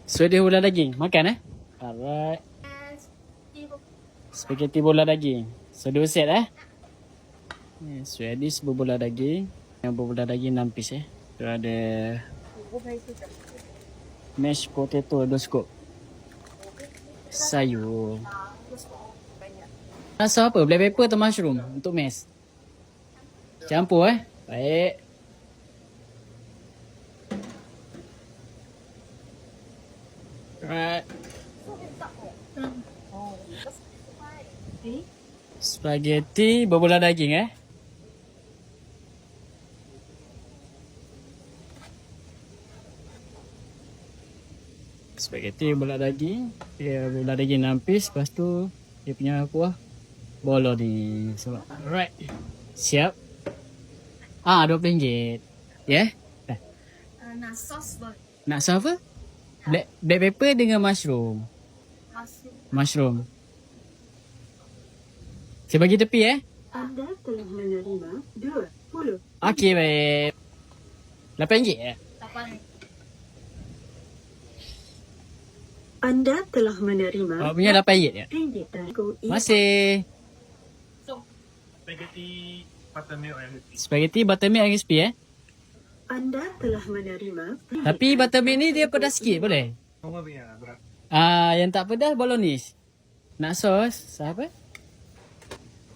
Swedish bola daging. Makan Alright. Spaghetti bola daging. So 2 set Swedish berbola daging. Yang berbola daging 6 piece Tu ada mashed potato 2 scoop. Sayur. Rasa apa? Black pepper atau mushroom untuk mash? Campur Baik. Right. Spaghetti berbola daging Spaghetti bola daging. Dia bola daging 6 piece. Lepas tu dia punya kuah bolognese. Alright. Siap. RM20. Nak sos boleh. Nak sos apa? Black pepper dengan mushroom. Mushroom. Saya bagi tepi Anda telah menerima 20. Okey, baik. RM8 Anda telah menerima Awak punya RM8 je? ringgit dari Masih. Spaghetti buttermilk and crispy Anda telah menerima Tapi buttermilk ni dia pedas sikit boleh? Yang tak pedas bolognese. Nak sos apa?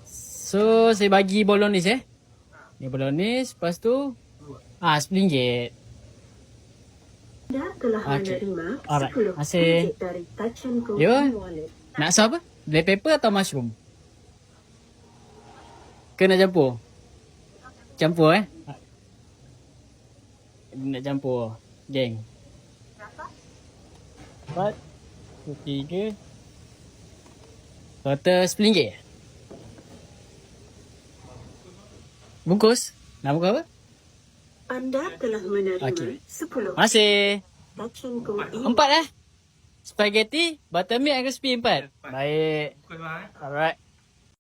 So saya bagi bolognese Ni bolognese. Lepas tu RM10. Anda telah menerima Alright. 10 Masih. ringgit dari Touch and Go Yo. Wallet. Nak sos apa? Black pepper atau mushroom? Ke nak campur? Campur Nak campur geng. Berapa? 4, 3. Total RM10. Bungkus? Nak bungkus apa? Anda telah menerima Okey. 10 Masih. Touch and Go 4 Spaghetti, buttermilk and crispy 4. Baik. Alright.